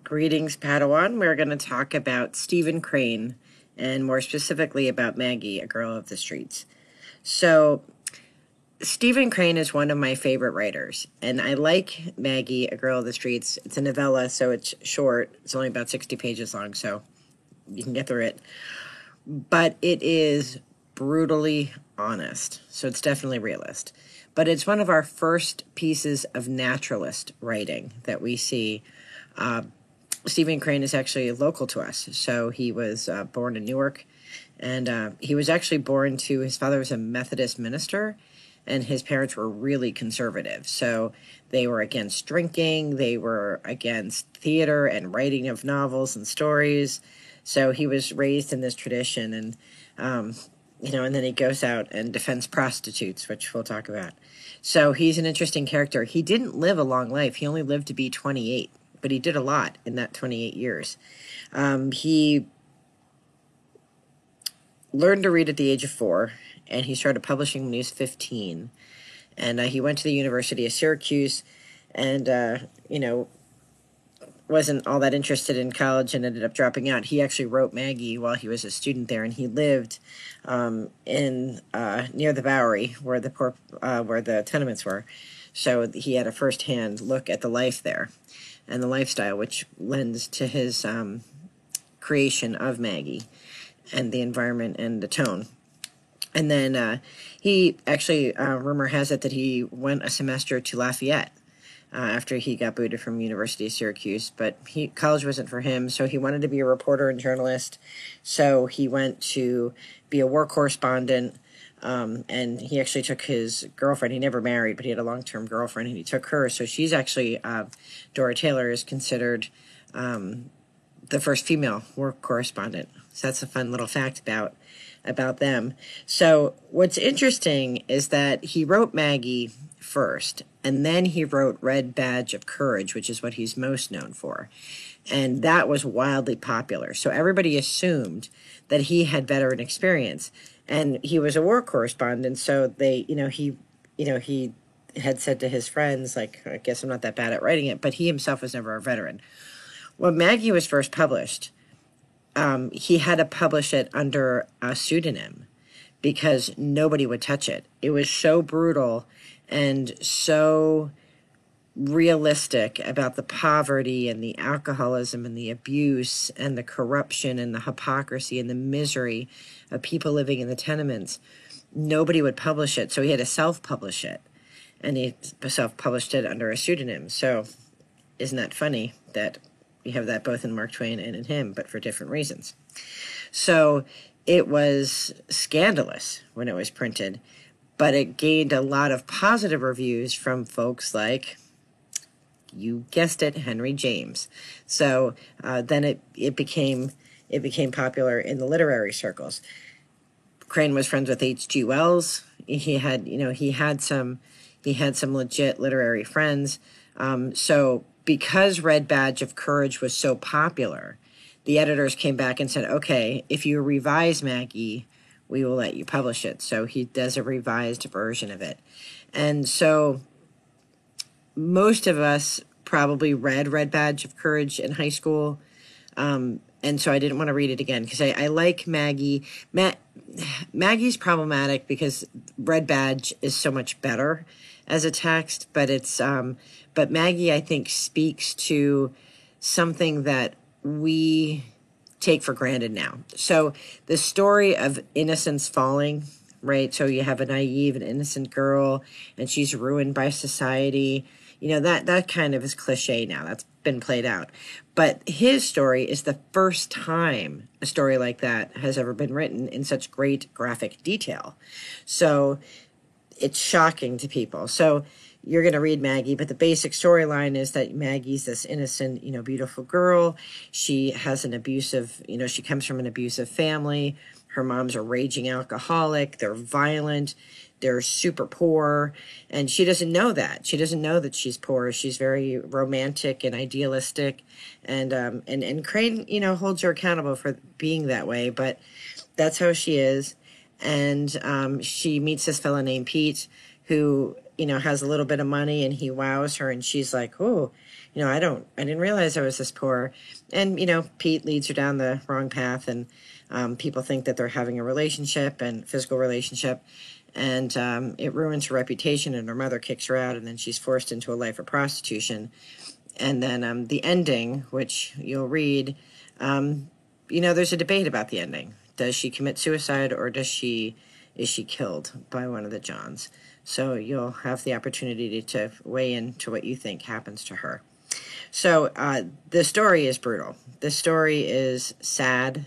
Greetings, Padawan. We're going to talk about Stephen Crane, and more specifically about Maggie, a girl of the streets. So, Stephen Crane is one of my favorite writers, and I like Maggie, a girl of the streets. It's a novella, so it's short. It's only about 60 pages long, so you can get through it. But it is brutally honest, so it's definitely realist. But it's one of our first pieces of naturalist writing that we see. Stephen Crane is actually local to us. So he was born in Newark, and he was actually born to, his father was a Methodist minister, and his parents were really conservative. So they were against drinking, they were against theater and writing of novels and stories. So he was raised in this tradition, and and then he goes out and defends prostitutes, which we'll talk about. So he's an interesting character. He didn't live a long life. He only lived to be 28. But he did a lot in that 28 years. He learned to read at the age of 4, and he started publishing when he was 15. And he went to the University of Syracuse and, wasn't all that interested in college and ended up dropping out. He actually wrote Maggie while he was a student there, and he lived in near the Bowery where the tenements were. So he had a first-hand look at the life there and the lifestyle, which lends to his creation of Maggie and the environment and the tone. And then he actually, rumor has it that he went a semester to Lafayette after he got booted from University of Syracuse, but college wasn't for him, so he wanted to be a reporter and journalist. So he went to be a war correspondent. And he actually took his girlfriend. He never married, but he had a long-term girlfriend, and he took her. So she's actually, Dora Taylor is considered the first female war correspondent. So that's a fun little fact about them. So what's interesting is that he wrote Maggie first, and then he wrote Red Badge of Courage, which is what he's most known for. And that was wildly popular. So everybody assumed that he had veteran experience. And he was a war correspondent, so he had said to his friends, like, I guess I'm not that bad at writing it, but he himself was never a veteran. When Maggie was first published, he had to publish it under a pseudonym because nobody would touch it. It was so brutal and so realistic about the poverty and the alcoholism and the abuse and the corruption and the hypocrisy and the misery of people living in the tenements. Nobody would publish it, so he had to self-publish it, and he self-published it under a pseudonym. So isn't that funny that we have that both in Mark Twain and in him, but for different reasons? So it was scandalous when it was printed, but it gained a lot of positive reviews from folks like, you guessed it, Henry James. So then it became popular in the literary circles. Crane was friends with H.G. Wells. He had some legit literary friends. So because Red Badge of Courage was so popular, the editors came back and said, okay, if you revise Maggie, we will let you publish it. So he does a revised version of it. And so most of us probably read Red Badge of Courage in high school, and so I didn't want to read it again because I like Maggie. Maggie's problematic because Red Badge is so much better as a text, but Maggie, I think, speaks to something that we take for granted now. So the story of innocence falling, right? So you have a naive and innocent girl, and she's ruined by society. That kind of is cliche now. That's been played out. But his story is the first time a story like that has ever been written in such great graphic detail. So it's shocking to people. So you're going to read Maggie, but the basic storyline is that Maggie's this innocent, beautiful girl. She has an abusive, she comes from an abusive family. Her mom's a raging alcoholic. They're violent. They're super poor, and she doesn't know that. She doesn't know that she's poor. She's very romantic and idealistic, and Crane, holds her accountable for being that way, but that's how she is. And she meets this fella named Pete who, has a little bit of money, and he wows her, and she's like, oh, I didn't realize I was this poor. And, Pete leads her down the wrong path, and people think that they're having a relationship and physical relationship, and it ruins her reputation, and her mother kicks her out, and then she's forced into a life of prostitution. And then the ending, which you'll read, there's a debate about the ending. Does she commit suicide, or is she killed by one of the Johns? So you'll have the opportunity to weigh in to what you think happens to her. So the story is brutal. The story is sad,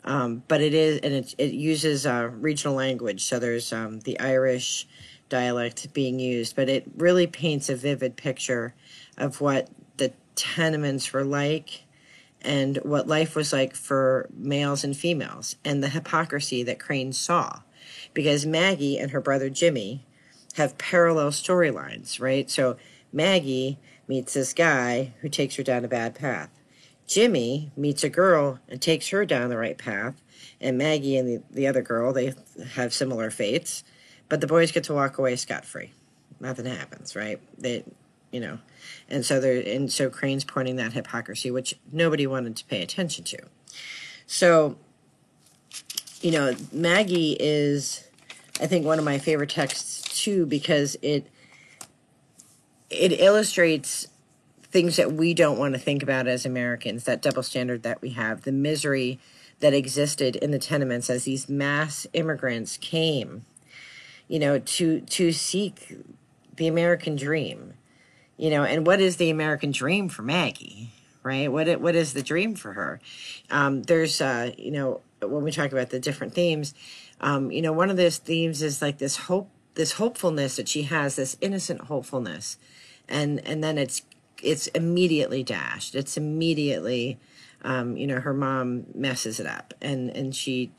but it is, and it uses regional language. So there's the Irish dialect being used, but it really paints a vivid picture of what the tenements were like and what life was like for males and females, and the hypocrisy that Crane saw. Because Maggie and her brother Jimmy have parallel storylines, right? So Maggie meets this guy who takes her down a bad path. Jimmy meets a girl and takes her down the right path. And Maggie and the other girl, they have similar fates. But the boys get to walk away scot-free. Nothing happens, right? And so Crane's pointing that hypocrisy, which nobody wanted to pay attention to. So, Maggie is, I think, one of my favorite texts too, because it illustrates things that we don't want to think about as Americans, that double standard that we have, the misery that existed in the tenements as these mass immigrants came, to seek the American dream. And what is the American dream for Maggie, right? What is the dream for her? There's, when we talk about the different themes, one of those themes is like this hopefulness that she has, this innocent hopefulness, and then it's immediately dashed. It's immediately, her mom messes it up, and she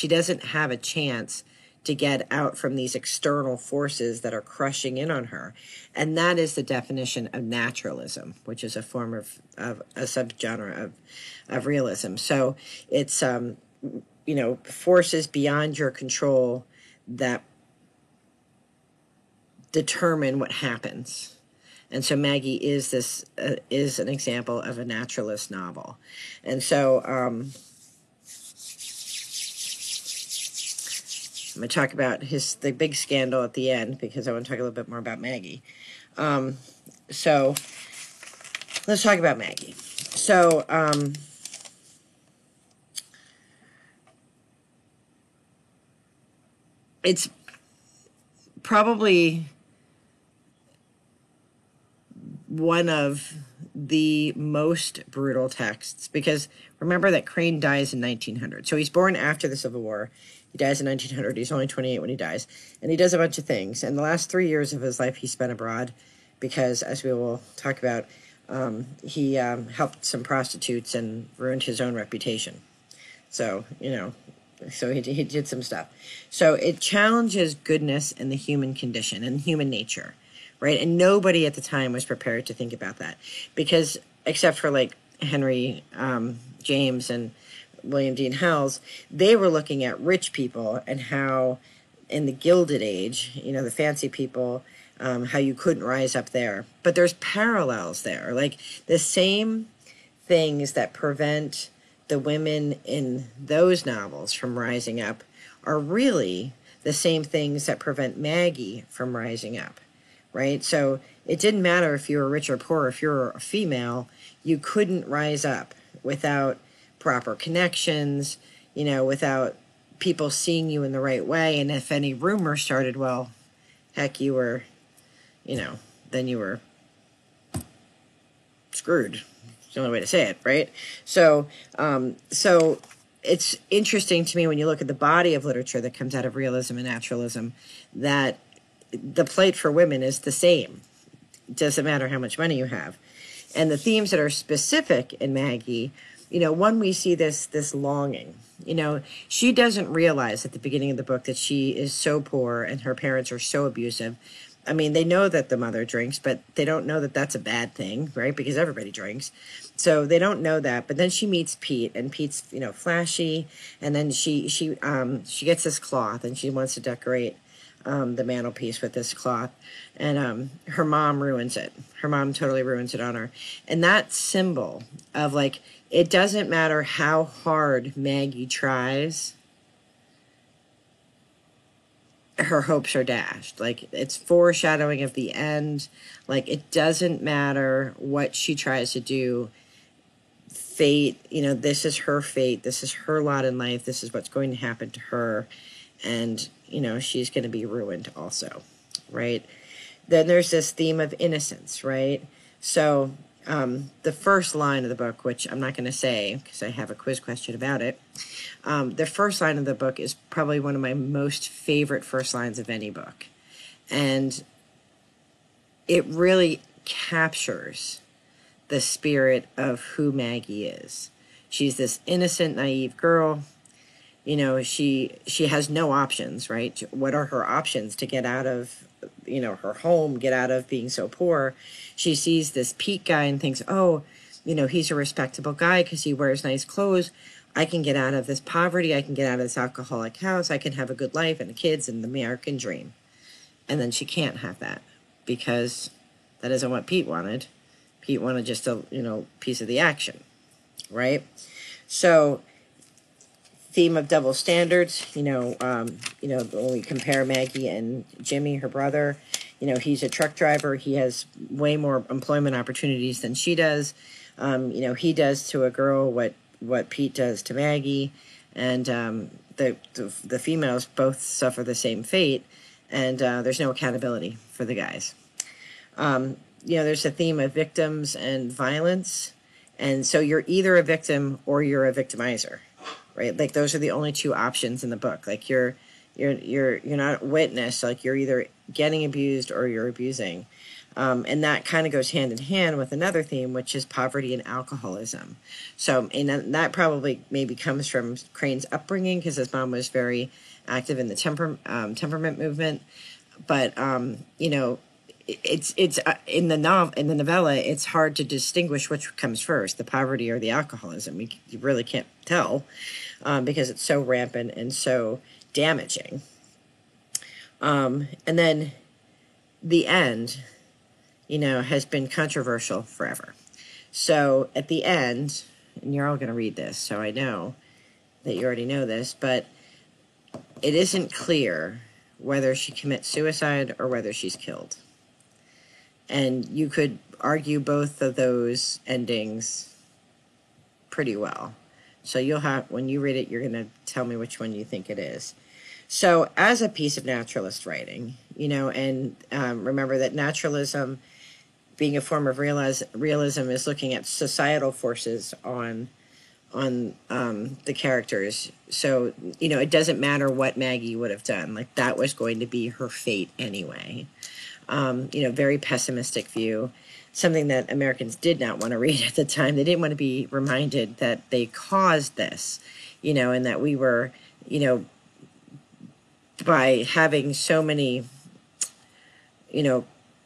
doesn't have a chance to get out from these external forces that are crushing in on her. And that is the definition of naturalism, which is a form of a subgenre of realism. So it's, forces beyond your control that determine what happens. And so Maggie is an example of a naturalist novel. And so, I'm going to talk about the big scandal at the end, because I want to talk a little bit more about Maggie. So let's talk about Maggie. So it's probably one of the most brutal texts, because remember that Crane dies in 1900. So he's born after the Civil War. He dies in 1900. He's only 28 when he dies. And he does a bunch of things. And the last 3 years of his life he spent abroad because, as we will talk about, he helped some prostitutes and ruined his own reputation. So, so he did some stuff. So it challenges goodness and the human condition and human nature, right? And nobody at the time was prepared to think about that, because except for like Henry James and William Dean Howells, they were looking at rich people and how in the Gilded Age, the fancy people, how you couldn't rise up there. But there's parallels there. Like the same things that prevent the women in those novels from rising up are really the same things that prevent Maggie from rising up, right? So it didn't matter if you were rich or poor. If you were a female, you couldn't rise up without proper connections, without people seeing you in the right way. And if any rumor started, well, heck, you were, then you were screwed. It's the only way to say it, right? So, so it's interesting to me when you look at the body of literature that comes out of realism and naturalism, that the plight for women is the same. It doesn't matter how much money you have. And the themes that are specific in Maggie, one, we see this longing. She doesn't realize at the beginning of the book that she is so poor and her parents are so abusive. I mean, they know that the mother drinks, but they don't know that that's a bad thing, right? Because everybody drinks. So they don't know that. But then she meets Pete, and Pete's, flashy. And then she gets this cloth, and she wants to decorate the mantelpiece with this cloth, and her mom ruins it. Her mom totally ruins it on her. And that symbol of like, it doesn't matter how hard Maggie tries, her hopes are dashed. Like, it's foreshadowing of the end. Like, it doesn't matter what she tries to do. Fate, this is her fate. This is her lot in life. This is what's going to happen to her. And, she's going to be ruined also, right? Then there's this theme of innocence, right? So the first line of the book, which I'm not going to say because I have a quiz question about it, the first line of the book is probably one of my most favorite first lines of any book. And it really captures the spirit of who Maggie is. She's this innocent, naive girl. She has no options, right? What are her options to get out of, her home, get out of being so poor? She sees this Pete guy and thinks, oh, he's a respectable guy because he wears nice clothes. I can get out of this poverty. I can get out of this alcoholic house. I can have a good life and kids and the American dream. And then she can't have that because that isn't what Pete wanted. Pete wanted just a, piece of the action, right? So, theme of double standards, when we compare Maggie and Jimmy, her brother, he's a truck driver. He has way more employment opportunities than she does. He does to a girl what Pete does to Maggie, and the females both suffer the same fate, and there's no accountability for the guys. There's a theme of victims and violence, and so you're either a victim or you're a victimizer, right? Like, those are the only two options in the book. Like, you're not a witness. Like, you're either getting abused or you're abusing, and that kind of goes hand in hand with another theme, which is poverty and alcoholism. So, and that probably maybe comes from Crane's upbringing because his mom was very active in the temperament movement, but it's in the novella, it's hard to distinguish which comes first, the poverty or the alcoholism. You really can't tell because it's so rampant and so damaging. And then the end, has been controversial forever. So at the end, and you're all going to read this, so I know that you already know this, but it isn't clear whether she commits suicide or whether she's killed. And you could argue both of those endings pretty well. So when you read it, you're going to tell me which one you think it is. So as a piece of naturalist writing, and remember that naturalism, being a form of realism, is looking at societal forces on the characters. So, it doesn't matter what Maggie would have done. Like, that was going to be her fate anyway. Very pessimistic view, something that Americans did not want to read at the time. They didn't want to be reminded that they caused this, and that we were, by having so many,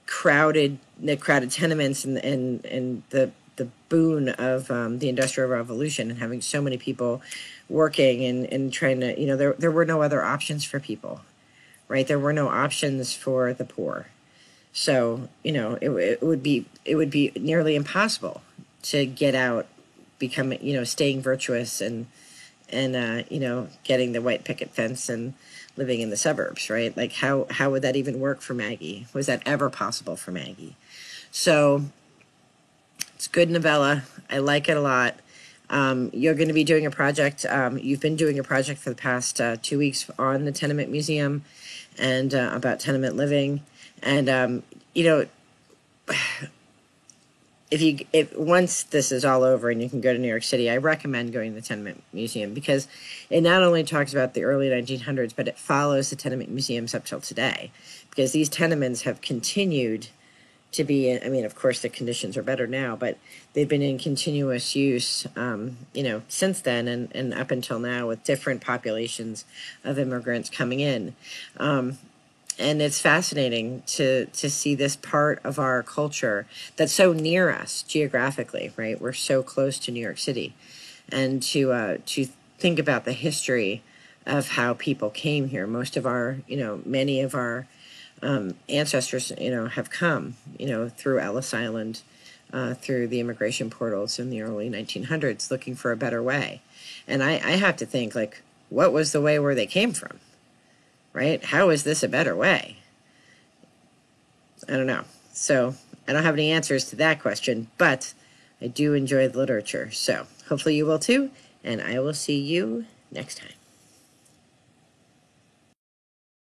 crowded tenements and the boon of the Industrial Revolution and having so many people working and trying to, there were no other options for people, right? There were no options for the poor. So, it would be nearly impossible to get out, becoming, staying virtuous and getting the white picket fence and living in the suburbs, right? Like, how would that even work for Maggie? Was that ever possible for Maggie? So it's a good novella. I like it a lot. You're going to be doing a project. You've been doing a project for the past 2 weeks on the Tenement Museum and about tenement living. And, if once this is all over and you can go to New York City, I recommend going to the Tenement Museum because it not only talks about the early 1900s, but it follows the tenement museums up till today, because these tenements have continued to be, of course, the conditions are better now, but they've been in continuous use, since then and up until now, with different populations of immigrants coming in. And it's fascinating to see this part of our culture that's so near us geographically, right? We're so close to New York City. And to think about the history of how people came here. Most of our, many of our ancestors, have come, through Ellis Island, through the immigration portals in the early 1900s, looking for a better way. And I have to think, like, what was the way where they came from, right? How is this a better way? I don't know. So I don't have any answers to that question, but I do enjoy the literature. So hopefully you will too, and I will see you next time.